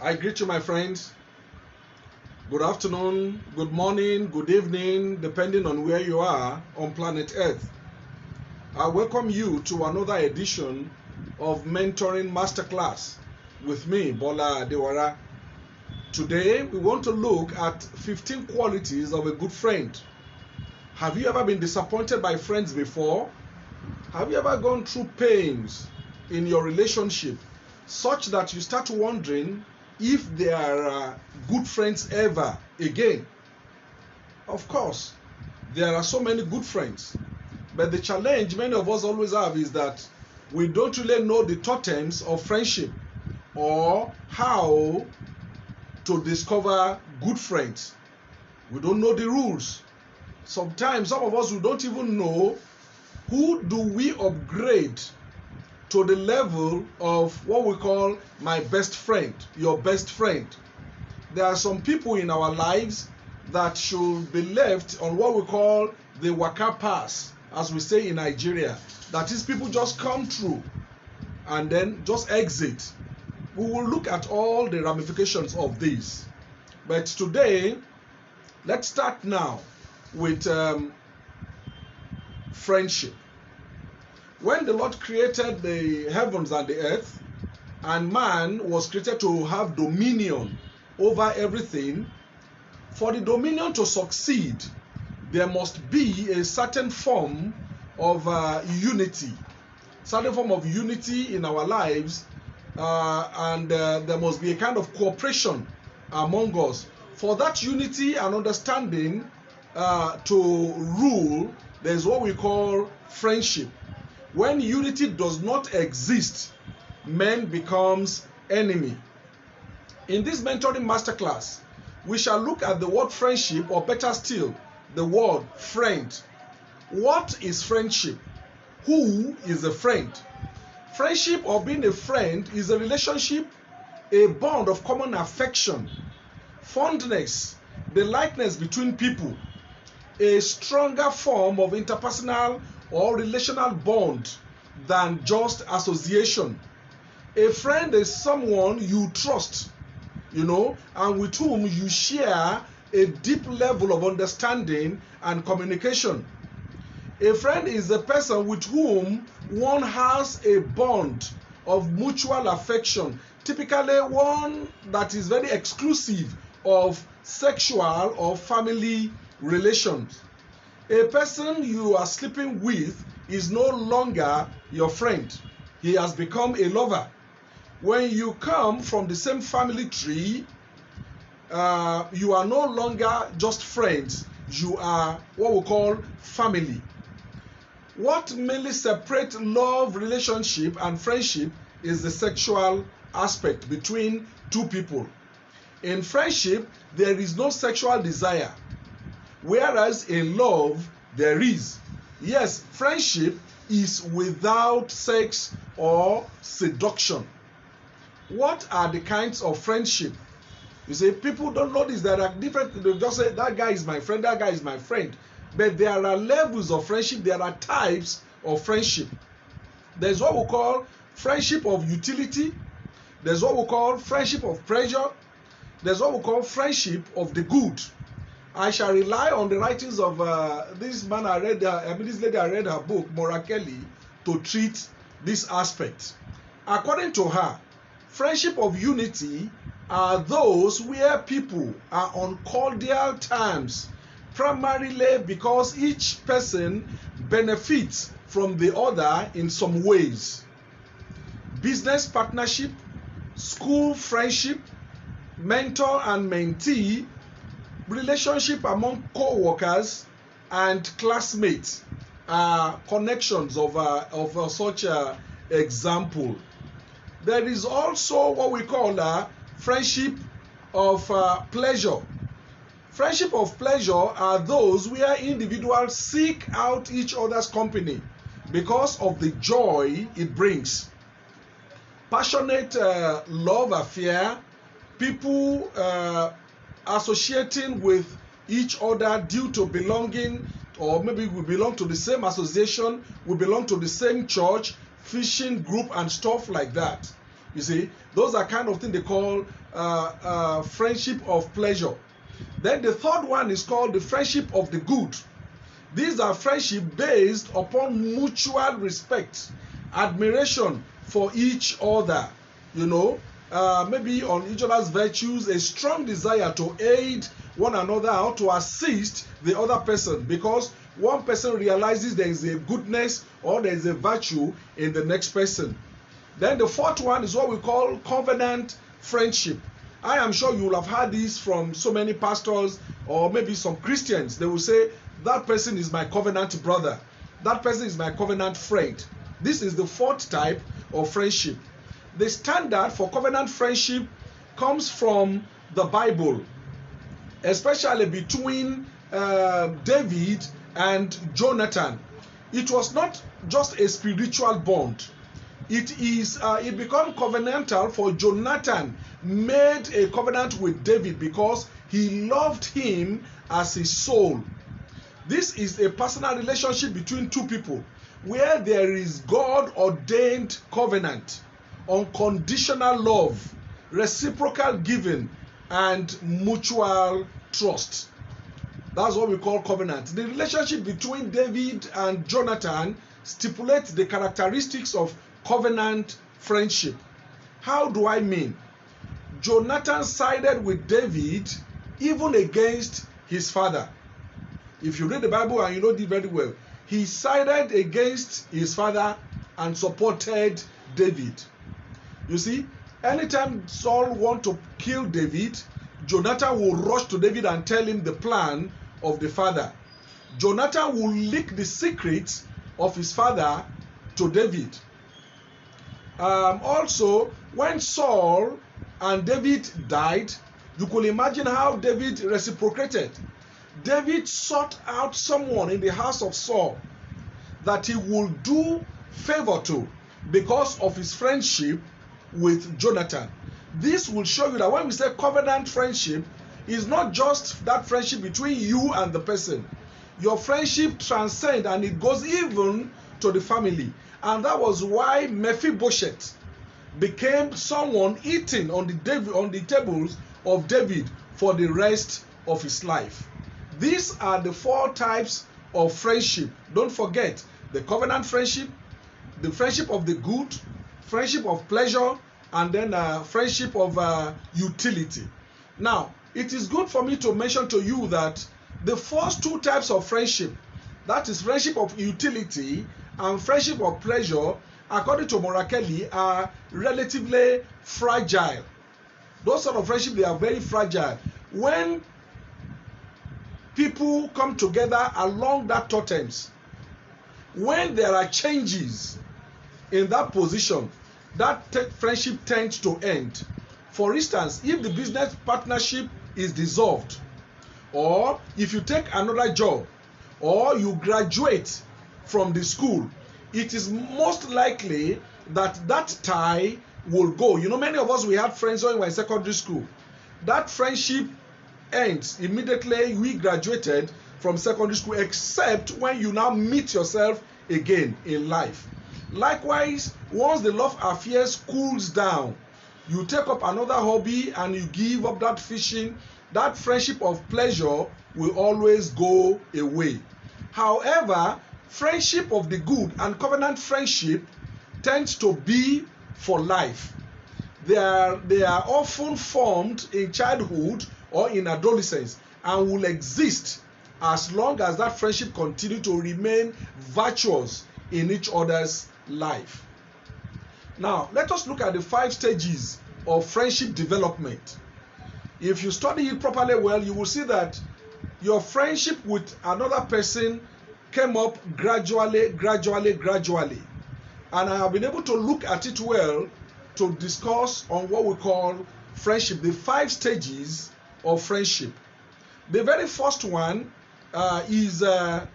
I greet you, my friends. Good afternoon, good morning, good evening, depending on where you are on planet Earth. I welcome you to another edition of Mentoring Masterclass with me, Bola, Adewara. Today, we want to look at 15 qualities of a good friend. Have you ever been disappointed by friends before? Have you ever gone through pains in your relationship such that you start wondering if there are good friends ever again? Of course, there are so many good friends, but the challenge many of us always have is that we don't really know the totems of friendship or how to discover good friends. We don't know the rules. Sometimes some of us, we don't even know who do we upgrade to the level of what we call my best friend, your best friend. There are some people in our lives that should be left on what we call the waka pass, as we say in Nigeria. That is, people just come through and then just exit. We will look at all the ramifications of this. But today, let's start now with friendship. When the Lord created the heavens and the earth, and man was created to have dominion over everything, for the dominion to succeed, there must be a certain form of unity, certain form of unity in our lives, and there must be a kind of cooperation among us. For that unity and understanding to rule, there's what we call friendship. When unity does not exist, man becomes enemy. In this mentoring masterclass, we shall look at the word friendship, or better still, the word friend. What is friendship? Who is a friend? Friendship, or being a friend, is a relationship, a bond of common affection, fondness, the likeness between people, a stronger form of interpersonal or relational bond than just association. A friend is someone you trust, and with whom you share a deep level of understanding and communication. A friend is a person with whom one has a bond of mutual affection, typically one that is very exclusive of sexual or family relations. A person you are sleeping with is no longer your friend. He has become a lover. When you come from the same family tree, you are no longer just friends. You are what we call family. What mainly separates love, relationship, and friendship is the sexual aspect between two people. In friendship, there is no sexual desire, whereas in love, there is. Yes, friendship is without sex or seduction. What are the kinds of friendship? You say, people don't know this. There are different, they just say, that guy is my friend, that guy is my friend. But there are levels of friendship, there are types of friendship. There's what we call friendship of utility. There's what we call friendship of pleasure. There's what we call friendship of the good. I shall rely on the writings of this lady I read her book, Maura Kelly, to treat this aspect. According to her, friendship of unity are those where people are on cordial terms, primarily because each person benefits from the other in some ways. Business partnership, school friendship, mentor and mentee, relationship among co-workers and classmates are connections of such an example. There is also what we call friendship of pleasure. Friendship of pleasure are those where individuals seek out each other's company because of the joy it brings. Passionate love affair, people associating with each other due to belonging, or maybe we belong to the same association, we belong to the same church, fishing group and stuff like that. You see, those are kind of thing they call friendship of pleasure. Then the third one is called the friendship of the good. These are friendship based upon mutual respect, admiration for each other, maybe on each other's virtues, a strong desire to aid one another or to assist the other person because one person realizes there is a goodness or there is a virtue in the next person. Then the fourth one is what we call covenant friendship. I am sure you will have heard this from so many pastors or maybe some Christians. They will say, that person is my covenant brother. That person is my covenant friend. This is the fourth type of friendship. The standard for covenant friendship comes from the Bible, especially between David and Jonathan. It was not just a spiritual bond. It became covenantal for Jonathan made a covenant with David because he loved him as his soul. This is a personal relationship between two people where there is God-ordained covenant, unconditional love, reciprocal giving, and mutual trust. That's what we call covenant. The relationship between David and Jonathan stipulates the characteristics of covenant friendship. How do I mean? Jonathan sided with David even against his father. If you read the Bible and you know it very well, he sided against his father and supported David. You see, anytime Saul wants to kill David, Jonathan will rush to David and tell him the plan of the father. Jonathan will leak the secrets of his father to David. Also, when Saul and David died, you could imagine how David reciprocated. David sought out someone in the house of Saul that he would do favor to because of his friendship with Jonathan. This will show you that when we say covenant friendship, it's not just that friendship between you and the person. Your friendship transcends and it goes even to the family. And that was why Mephibosheth became someone eating on the tables of David for the rest of his life. These are the four types of friendship. Don't forget the covenant friendship, the friendship of the good, friendship of pleasure, and then friendship of utility. Now, it is good for me to mention to you that the first two types of friendship, that is friendship of utility and friendship of pleasure, according to Morakeli, are relatively fragile. Those sort of friendship, they are very fragile. When people come together along that totems, when there are changes in that position, that friendship tends to end. For instance, if the business partnership is dissolved, or if you take another job, or you graduate from the school, it is most likely that that tie will go. You know, many of us, we had friends when we were in secondary school. That friendship ends immediately we graduated from secondary school, except when you now meet yourself again in life. Likewise, once the love affairs cools down, you take up another hobby and you give up that fishing, that friendship of pleasure will always go away. However, friendship of the good and covenant friendship tends to be for life. They are often formed in childhood or in adolescence and will exist as long as that friendship continues to remain virtuous in each other's life. Now, let us look at the 5 stages of friendship development. If you study it properly well, you will see that your friendship with another person came up gradually. And I have been able to look at it well to discuss on what we call friendship, the 5 stages of friendship. The very first one is the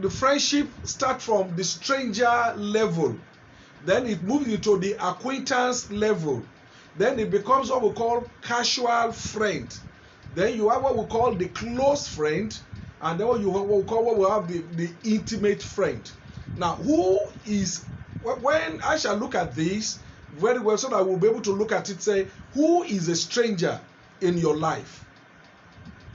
friendship start from the stranger level. Then it moves into the acquaintance level. Then it becomes what we call casual friend. Then you have what we call the close friend, and then what we have the intimate friend. Now, who is when I shall look at this very well, so that we'll be able to look at it, say, who is a stranger in your life?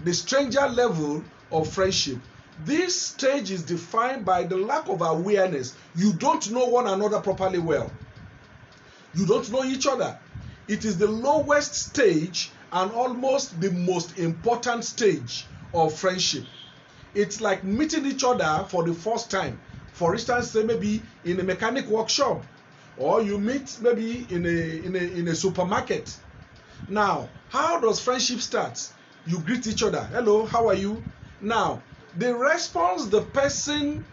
The stranger level of friendship. This stage is defined by the lack of awareness. You don't know one another properly well. You don't know each other. It is the lowest stage and almost the most important stage of friendship. It's like meeting each other for the first time. For instance, say maybe in a mechanic workshop, or you meet maybe in a supermarket. Now, how does friendship start? You greet each other. Hello, how are you? Now, the response the person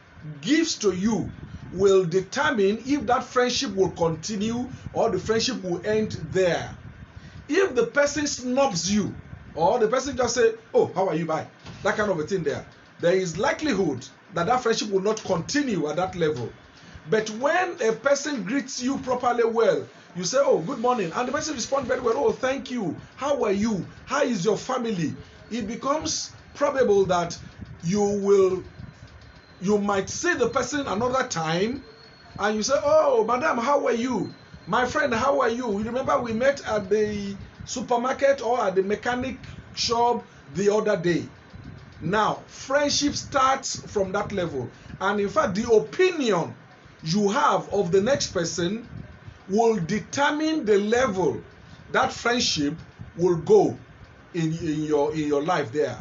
gives to you will determine if that friendship will continue or the friendship will end there. If the person snubs you, or the person just say, oh, how are you, bye, that kind of a thing there is likelihood that that friendship will not continue at that level. But when a person greets you properly well, you say, oh, good morning, and the person responds very well, oh, thank you, how are you, how is your family? It becomes probable that you might see the person another time, and you say, oh, madam, how are you? My friend, how are you? You remember we met at the supermarket or at the mechanic shop the other day. Now, friendship starts from that level. And in fact, the opinion you have of the next person will determine the level that friendship will go in your life there.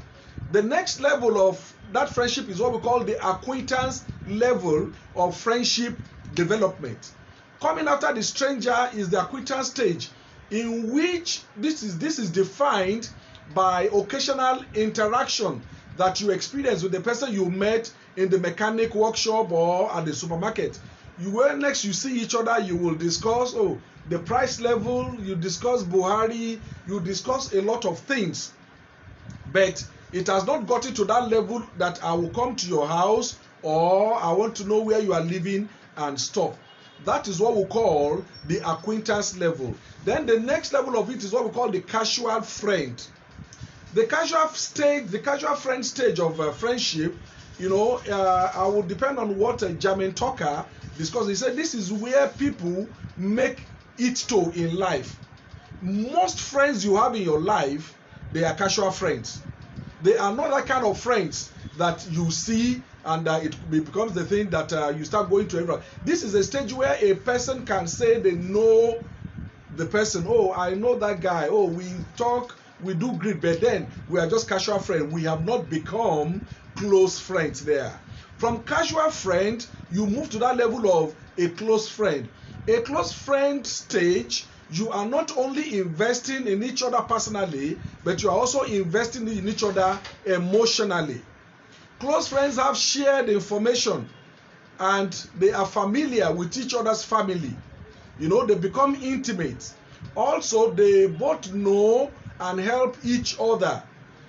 The next level of that friendship is what we call the acquaintance level of friendship development. Coming after the stranger is the acquaintance stage, in which this is defined by occasional interaction that you experience with the person you met in the mechanic workshop or at the supermarket. When next you see each other, you will discuss the price level, you discuss Buhari, you discuss a lot of things. But it has not gotten to that level that I will come to your house or I want to know where you are living and stuff. That is what we call the acquaintance level. Then the next level of it is what we call the casual friend. The casual friend stage of friendship, I will depend on what German talker discussed. He said this is where people make it to in life. Most friends you have in your life, they are casual friends. They are not that kind of friends that you see and it becomes the thing that you start going to everyone. This is a stage where a person can say they know the person. Oh, I know that guy. Oh, we talk, we do greet, but then we are just casual friends. We have not become close friends there. From casual friend, you move to that level of a close friend. A close friend stage, you are not only investing in each other personally, but you are also investing in each other emotionally. Close friends have shared information and they are familiar with each other's family. They become intimate. Also, they both know and help each other,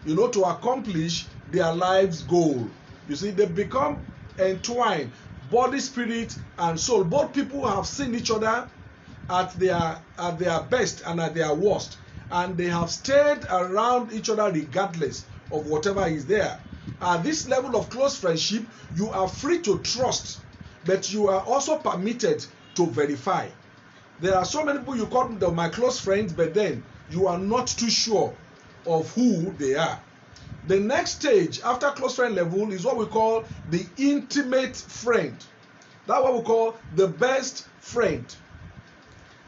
to accomplish their life's goal. You see, they become entwined, body, spirit, and soul. Both people have seen each other at their best and at their worst, and they have stayed around each other regardless of whatever is there. At this level of close friendship, you are free to trust, but you are also permitted to verify. There are so many people you call them my close friends, but then you are not too sure of who they are. The next stage after close friend level is what we call the intimate friend. That's what we call the best friend.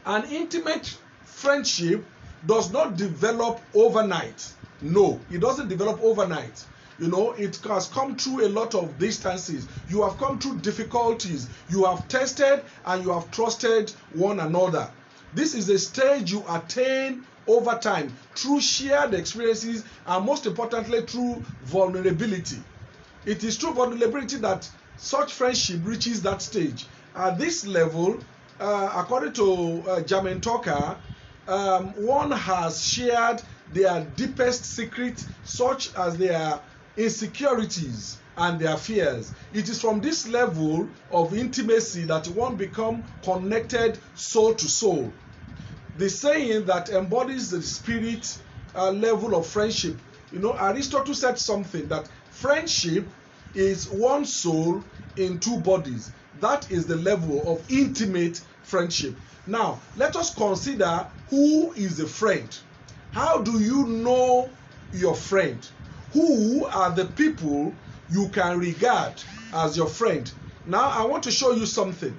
An intimate friendship does not develop overnight. No, it doesn't develop overnight. It has come through a lot of distances. You have come through difficulties. You have tested and you have trusted one another. This is a stage you attain over time through shared experiences and most importantly through vulnerability. It is through vulnerability that such friendship reaches that stage. At this level, according to German talker, one has shared their deepest secret, such as their insecurities and their fears. It is from this level of intimacy that one becomes connected soul to soul. The saying that embodies the spirit level of friendship. Aristotle said something that friendship is one soul in two bodies. That is the level of intimate friendship. Now, let us consider who is a friend. How do you know your friend? Who are the people you can regard as your friend? Now, I want to show you something.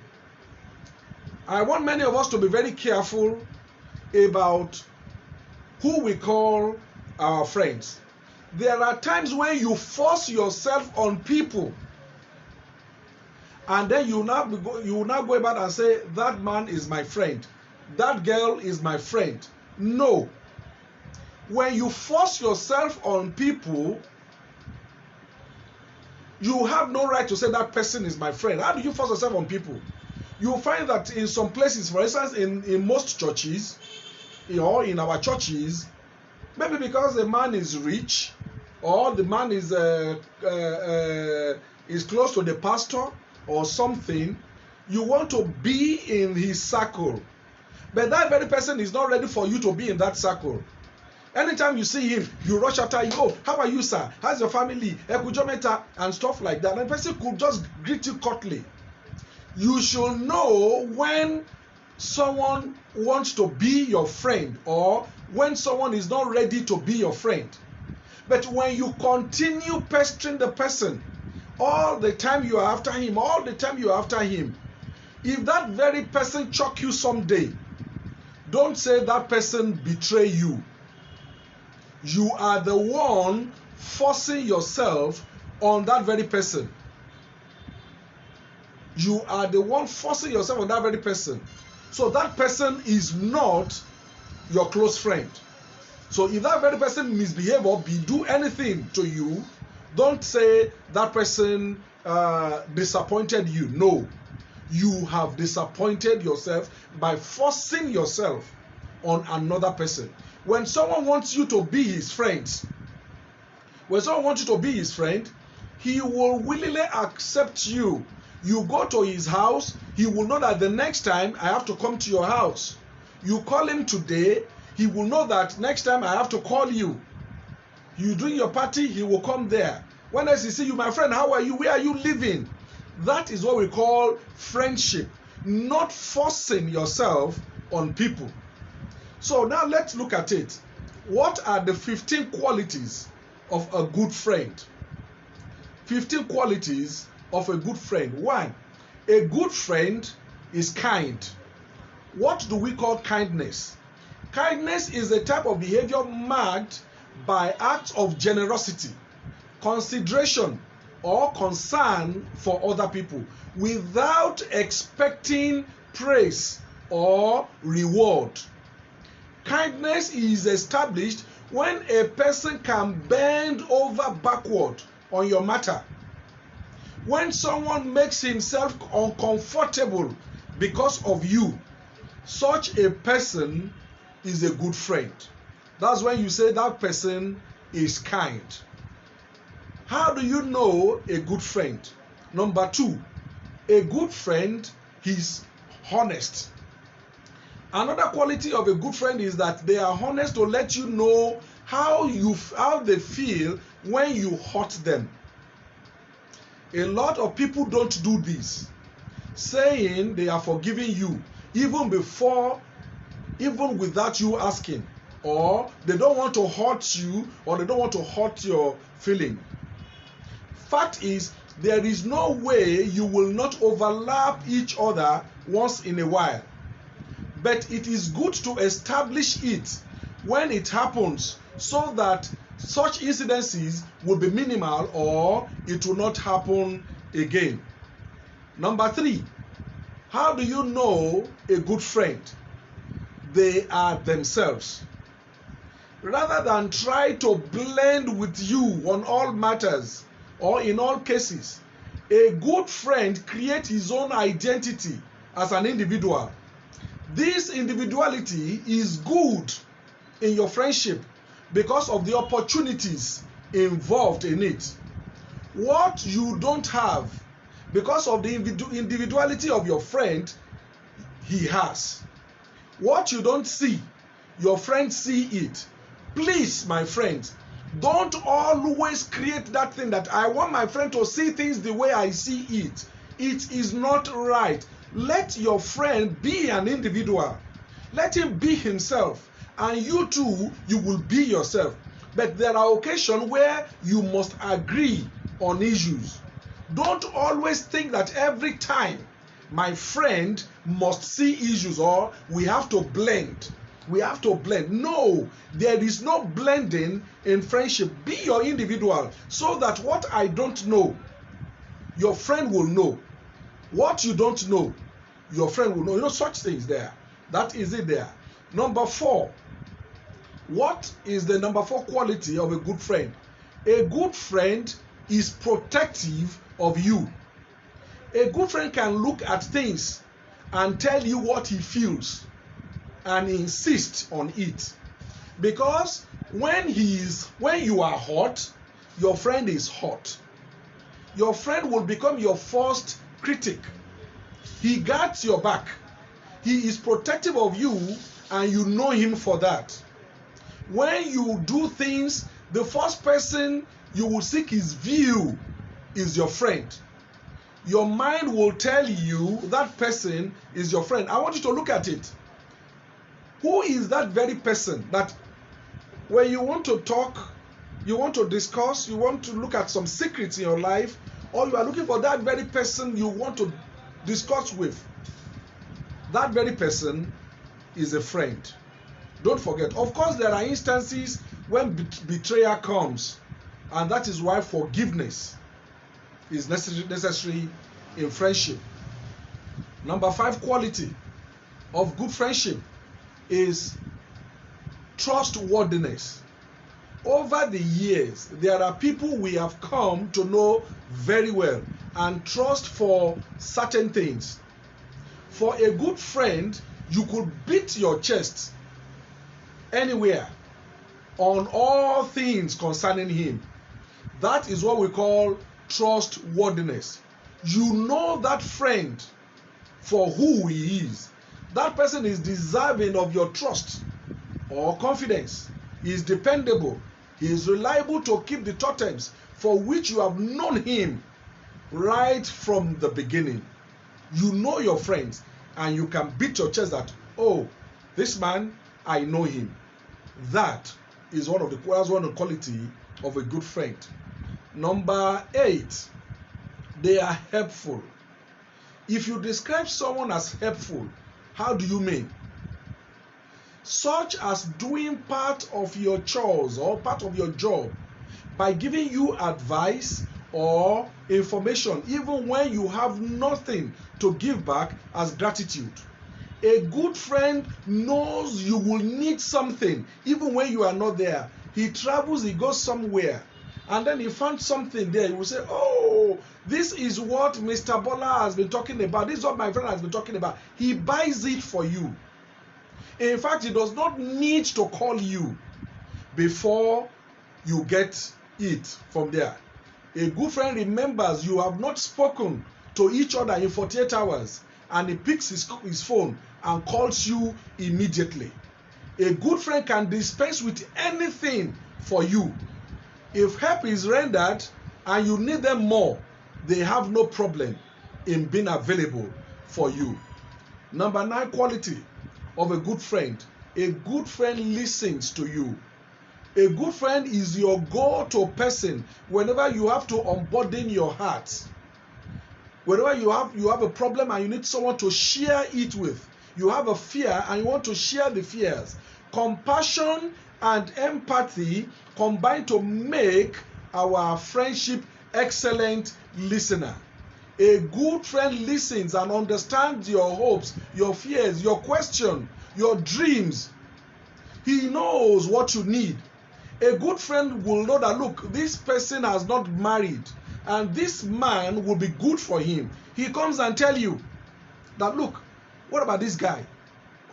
I want many of us to be very careful about who we call our friends. There are times when you force yourself on people, and then you will now go about and say, that man is my friend, that girl is my friend. No. When you force yourself on people, you have no right to say that person is my friend. How do you force yourself on people? You find that in some places, for instance, in most churches, or in our churches, maybe because the man is rich, or the man is close to the pastor or something, you want to be in his circle. But that very person is not ready for you to be in that circle. Anytime you see him, you rush after him. Oh, how are you, sir? How's your family? And stuff like that. And the person could just greet you curtly. You should know when someone wants to be your friend or when someone is not ready to be your friend. But when you continue pestering the person, all the time you are after him, if that very person choke you someday, don't say that person betray you. You are the one forcing yourself on that very person. You are the one forcing yourself on that very person. So that person is not your close friend. So if that very person misbehave or do anything to you, don't say that person disappointed you. No. You have disappointed yourself by forcing yourself on another person. When someone wants you to be his friend, he will willingly accept you. You go to his house, he will know that the next time I have to come to your house. You call him today, he will know that next time I have to call you. You doing your party, he will come there. When else he see you, my friend, how are you? Where are you living? That is what we call friendship, not forcing yourself on people. So now let's look at it. What are the 15 qualities of a good friend? 15 qualities of a good friend. 1. A good friend is kind. What do we call kindness? Kindness is a type of behavior marked by acts of generosity, consideration, or concern for other people without expecting praise or reward. Kindness is established when a person can bend over backward on your matter. When someone makes himself uncomfortable because of you, such a person is a good friend. That's when you say that person is kind. How do you know a good friend? Number 2, a good friend is honest. Another quality of a good friend is that they are honest to let you know how they feel when you hurt them. A lot of people don't do this, saying they are forgiving you even without you asking, or they don't want to hurt you, or they don't want to hurt your feeling. Fact is, there is no way you will not overlap each other once in a while. But it is good to establish it when it happens so that such incidences will be minimal or it will not happen again. Number 3, how do you know a good friend? They are themselves. Rather than try to blend with you on all matters or in all cases, a good friend creates his own identity as an individual. This individuality is good in your friendship because of the opportunities involved in it. What you don't have, because of the individuality of your friend, he has. What you don't see, your friend see it. Please, my friends, don't always create that thing that I want my friend to see things the way I see it. It is not right. Let your friend be an individual. Let him be himself. And you too, you will be yourself. But there are occasions where you must agree on issues. Don't always think that every time my friend must see issues or we have to blend. We have to blend. No, there is no blending in friendship. Be your individual so that what I don't know, your friend will know. What you don't know, your friend will know. You know, such things there. That is it there. Number 4. What is the number 4 quality of a good friend? A good friend is protective of you. A good friend can look at things and tell you what he feels and insist on it. Because when you are hot, your friend is hot. Your friend will become your first critic. He guards your back. He is protective of you and you know him for that. When you do things, the first person you will seek his view is your friend. Your mind will tell you that person is your friend. I want you to look at it. Who is that very person that when you want to talk, you want to discuss, you want to look at some secrets in your life, or you are looking for that very person you want to discuss with? That very person is a friend. Don't forget. Of course, there are instances when betrayal comes, and that is why forgiveness is necessary in friendship. Number 5 quality of good friendship is trustworthiness. Over the years, there are people we have come to know very well and trust for certain things. For a good friend, you could beat your chest anywhere on all things concerning him. That is what we call trustworthiness. You know that friend for who he is. That person is deserving of your trust or confidence. He is dependable. He is reliable to keep the totems for which you have known him right from the beginning. You know your friends and you can beat your chest that, oh, this man, I know him. That is one of the quality of a good friend. Number 8, they are helpful. If you describe someone as helpful, how do you mean? Such as doing part of your chores or part of your job by giving you advice or information even when you have nothing to give back as gratitude. A good friend knows you will need something even when you are not there. He travels, he goes somewhere, and then he found something there. He will say, oh, this is what Mr. Bola has been talking about. This is what my friend has been talking about. He buys it for you. In fact, he does not need to call you before you get it from there. A good friend remembers you have not spoken to each other in 48 hours and he picks his phone and calls you immediately. A good friend can dispense with anything for you. If help is rendered and you need them more, they have no problem in being available for you. Number 9 quality of a good friend. A good friend listens to you. A good friend is your go-to person whenever you have to unburden your heart. Whenever you have a problem and you need someone to share it with. You have a fear and you want to share the fears. Compassion and empathy combine to make our friendship excellent listener. A good friend listens and understands your hopes, your fears, your questions, your dreams. He knows what you need. A good friend will know that, look, this person has not married and this man will be good for him. He comes and tell you that, look, what about this guy?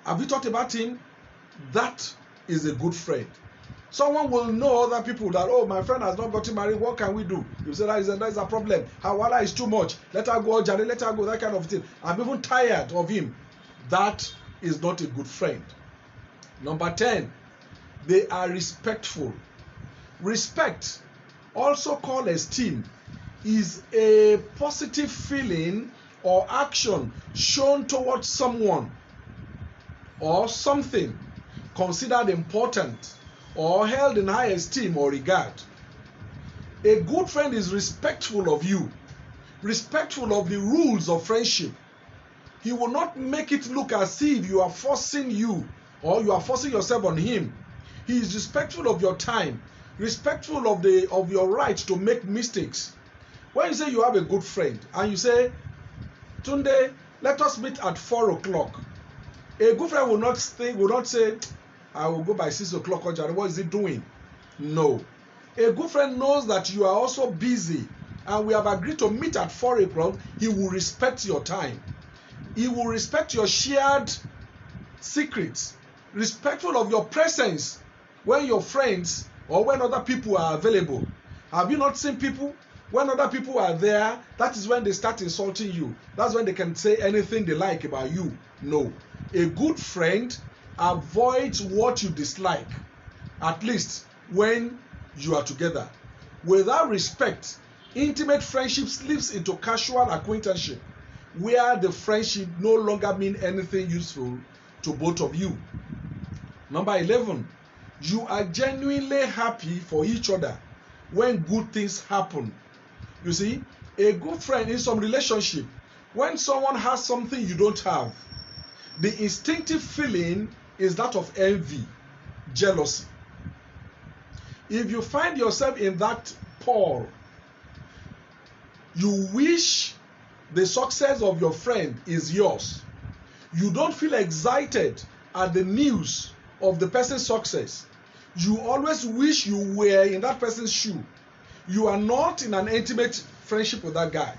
Have you thought about him? That is a good friend. Someone will know other people that, oh, my friend has not gotten married, what can we do? You say that is a problem. Hawala is too much. Let her go, Jare, let her go, that kind of thing. I'm even tired of him. That is not a good friend. Number 10, they are respectful. Respect, also called esteem, is a positive feeling or action shown towards someone or something considered important or held in high esteem or regard. A good friend is respectful of you, respectful of the rules of friendship. He will not make it look as if you are forcing you or you are forcing yourself on him. He is respectful of your time, respectful of your right to make mistakes. When you say you have a good friend and you say, Tunde, let us meet at 4 o'clock. A good friend will not say, I will go by 6 o'clock. What is he doing? No. A good friend knows that you are also busy and we have agreed to meet at 4 o'clock. He will respect your time. He will respect your shared secrets, respectful of your presence when your friends or when other people are available. Have you not seen people? When other people are there, that is when they start insulting you. That's when they can say anything they like about you. No. A good friend avoids what you dislike, at least when you are together. Without respect, intimate friendship slips into casual acquaintanceship, where the friendship no longer means anything useful to both of you. Number 11, you are genuinely happy for each other when good things happen. You see, a good friend in some relationship, when someone has something you don't have, the instinctive feeling is that of envy, jealousy. If you find yourself in that pool, you wish the success of your friend is yours. You don't feel excited at the news of the person's success. You always wish you were in that person's shoe. You are not in an intimate friendship with that guy.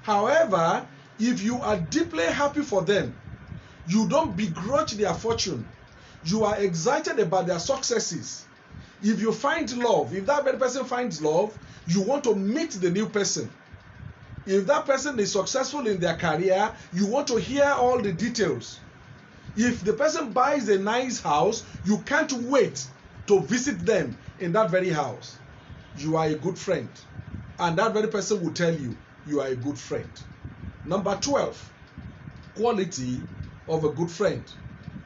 However, if you are deeply happy for them, you don't begrudge their fortune. You are excited about their successes. If you find love, if that person finds love, you want to meet the new person. If that person is successful in their career, you want to hear all the details. If the person buys a nice house, you can't wait to visit them in that very house. You are a good friend. And that very person will tell you, you are a good friend. Number 12, quality of a good friend.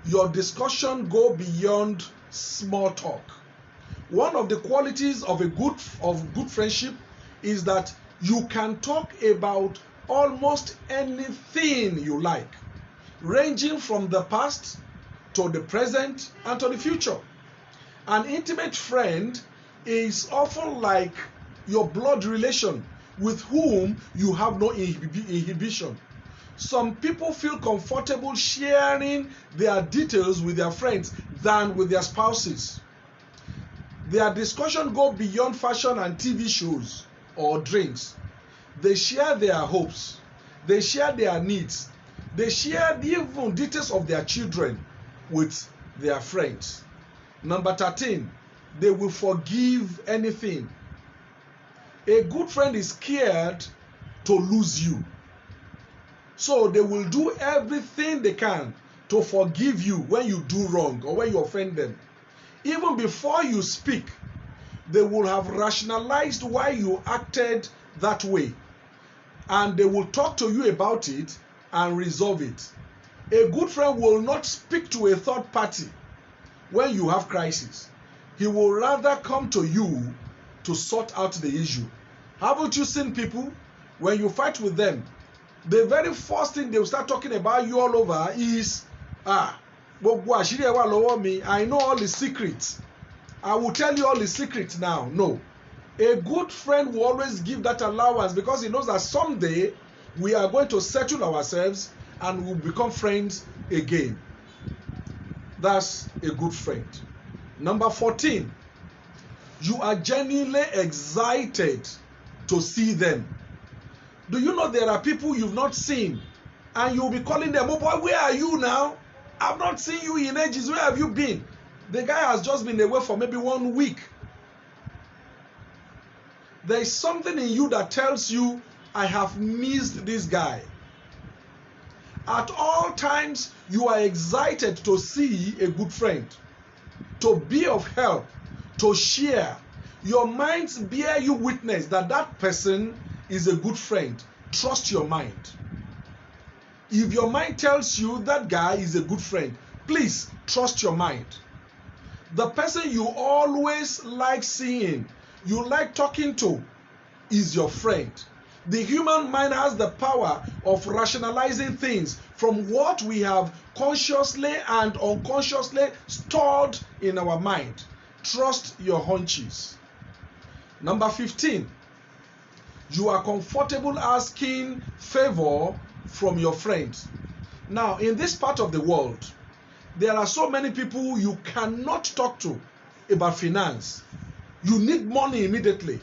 Your discussion go beyond small talk. One of the qualities of good friendship is that you can talk about almost anything you like, ranging from the past to the present and to the future. An intimate friend is often like your blood relation with whom you have no inhibition. Some people feel comfortable sharing their details with their friends than with their spouses. Their discussion go beyond fashion and TV shows or drinks. They share their hopes. They share their needs. They share even details of their children with their friends. Number 13, they will forgive anything. A good friend is scared to lose you. So they will do everything they can to forgive you when you do wrong or when you offend them. Even before you speak, they will have rationalized why you acted that way. And they will talk to you about it and resolve it. A good friend will not speak to a third party when you have crisis. He will rather come to you to sort out the issue. Haven't you seen people, when you fight with them, the very first thing they will start talking about you all over is, I know all the secrets. I will tell you all the secrets now. No. A good friend will always give that allowance because he knows that someday we are going to settle ourselves and we'll become friends again. That's a good friend. Number 14, you are genuinely excited to see them. Do you know there are people you've not seen and you'll be calling them, oh boy, where are you now? I've not seen you in ages. Where have you been? The guy has just been away for maybe 1 week. There is something in you that tells you, I have missed this guy. At all times, you are excited to see a good friend, to be of help, to share. Your minds bear you witness that that person is a good friend, trust your mind. If your mind tells you that guy is a good friend, please trust your mind. The person you always like seeing, you like talking to, is your friend. The human mind has the power of rationalizing things from what we have consciously and unconsciously stored in our mind. Trust your hunches. Number 15, you are comfortable asking favor from your friends. Now, in this part of the world, there are so many people you cannot talk to about finance. You need money immediately.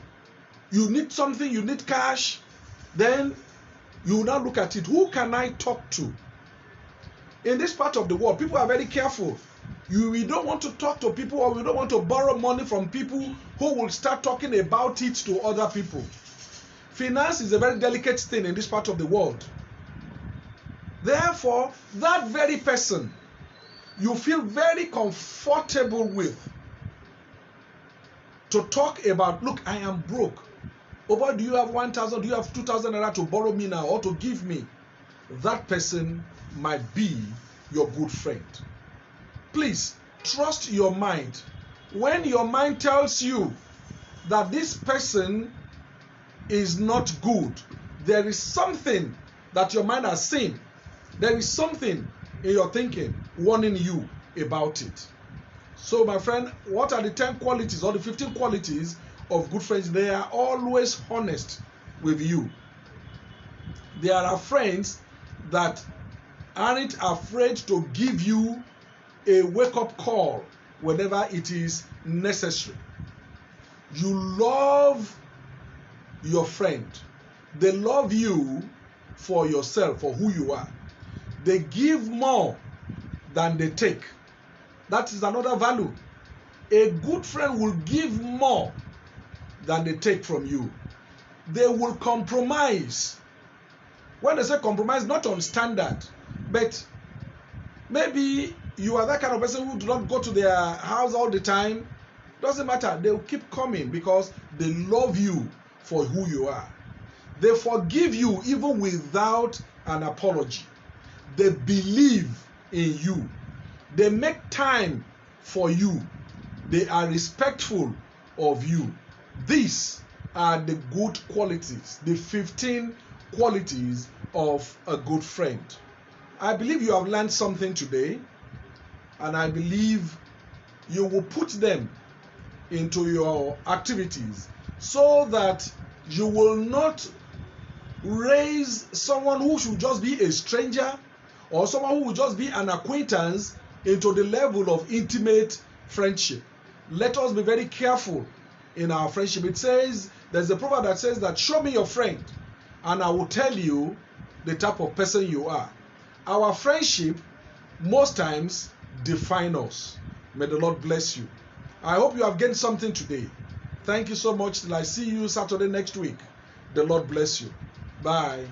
You need something, you need cash. Then you now look at it. Who can I talk to? In this part of the world, people are very careful. We don't want to talk to people, or we don't want to borrow money from people who will start talking about it to other people. Finance is a very delicate thing in this part of the world. Therefore, that very person you feel very comfortable with to talk about, look, I am broke. Over, do you have 1,000? Do you have 2,000 naira to borrow me now or to give me? That person might be your good friend. Please trust your mind. When your mind tells you that this person is not good, there is something that your mind has seen. There is something in your thinking warning you about it. So, my friend, what are the 10 qualities or the 15 qualities of good friends? They are always honest with you. There are friends that aren't afraid to give you a wake-up call whenever it is necessary. You love your friend. They love you for yourself, for who you are. They give more than they take. That is another value. A good friend will give more than they take from you. They will compromise. When they say compromise, not on standard, but maybe you are that kind of person who do not go to their house all the time. Doesn't matter. They will keep coming because they love you for who you are. They forgive you even without an apology. They believe in you. They make time for you. They are respectful of you. These are the good qualities, the 15 qualities of a good friend. I believe you have learned something today, and I believe you will put them into your activities so that you will not raise someone who should just be a stranger or someone who will just be an acquaintance into the level of intimate friendship. Let us be very careful in our friendship. It says, there's a proverb that says that, show me your friend and I will tell you the type of person you are. Our friendship most times define us. May the Lord bless you. I hope you have gained something today. Thank you so much. Till I see you Saturday next week. The Lord bless you. Bye.